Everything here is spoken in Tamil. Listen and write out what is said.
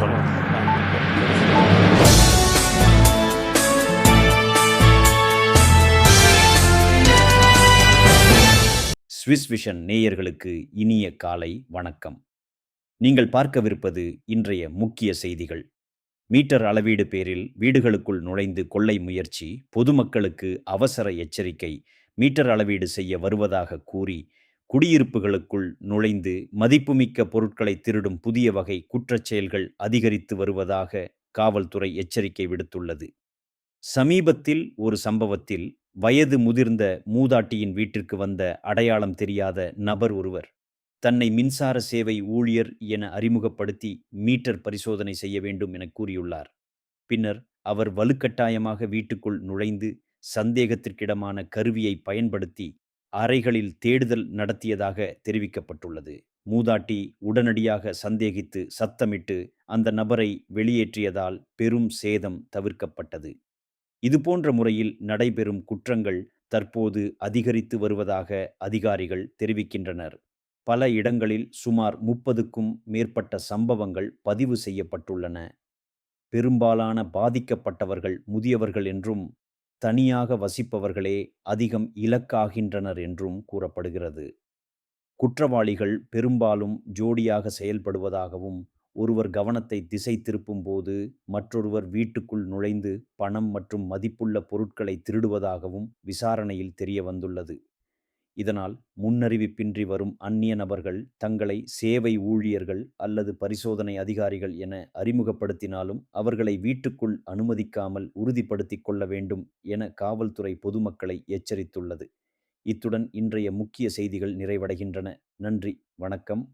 சொல்லுங்க. சரி. ஸ்விஸ் விஷன் நேயர்களுக்கு இனிய காலை வணக்கம். நீங்கள் பார்க்கவிருப்பது இன்றைய முக்கிய செய்திகள். மீட்டர் அளவீடு பேரில் வீடுகளுக்குள் நுழைந்து கொள்ளை முயற்சி, பொதுமக்களுக்கு அவசர எச்சரிக்கை. மீட்டர் அளவீடு செய்ய வருவதாக கூறி குடியிருப்புகளுக்குள் நுழைந்து மதிப்புமிக்க பொருட்களை திருடும் புதிய வகை குற்றச் செயல்கள் அதிகரித்து வருவதாக காவல்துறை எச்சரிக்கை விடுத்துள்ளது. சமீபத்தில் ஒரு சம்பவத்தில் வயது முதிர்ந்த மூதாட்டியின் வீட்டிற்கு வந்த அடையாளம் தெரியாத நபர் ஒருவர் தன்னை மின்சார சேவை ஊழியர் என அறிமுகப்படுத்தி மீட்டர் பரிசோதனை செய்ய வேண்டும் என கூறியுள்ளார். பின்னர் அவர் வலுக்கட்டாயமாக வீட்டுக்குள் நுழைந்து சந்தேகத்திற்கிடமான கருவியை பயன்படுத்தி அறைகளில் தேடுதல் நடத்தியதாக தெரிவிக்கப்பட்டுள்ளது. மூதாட்டி உடனடியாக சந்தேகித்து சத்தமிட்டு அந்த நபரை வெளியேற்றியதால் பெரும் சேதம் தவிர்க்கப்பட்டது. இதுபோன்ற முறையில் நடைபெறும் குற்றங்கள் தற்போது அதிகரித்து வருவதாக அதிகாரிகள் தெரிவிக்கின்றனர். பல இடங்களில் சுமார் 30க்கும் மேற்பட்ட சம்பவங்கள் பதிவு செய்யப்பட்டுள்ளன. பெரும்பாலான பாதிக்கப்பட்டவர்கள் முதியவர்கள் என்றும், தனியாக வசிப்பவர்களே அதிகம் இலக்காகின்றனர் என்றும் கூறப்படுகிறது. குற்றவாளிகள் பெரும்பாலும் ஜோடியாக செயல்படுவதாகவும், ஒருவர் கவனத்தை திசை திருப்பும்போது மற்றொருவர் வீட்டுக்குள் நுழைந்து பணம் மற்றும் மதிப்புள்ள பொருட்களை திருடுவதாகவும் விசாரணையில் தெரியவந்துள்ளது. இதனால் முன்னறிவிப்பின்றி வரும் அந்நிய நபர்கள் தங்களை சேவை ஊழியர்கள் அல்லது பரிசோதனை அதிகாரிகள் என அறிமுகப்படுத்தினாலும் அவர்களை வீட்டுக்குள் அனுமதிக்காமல் உறுதிப்படுத்திக் கொள்ள வேண்டும் என காவல்துறை பொதுமக்களை எச்சரித்துள்ளது. இத்துடன் இன்றைய முக்கிய செய்திகள் நிறைவடைகின்றன. நன்றி, வணக்கம்.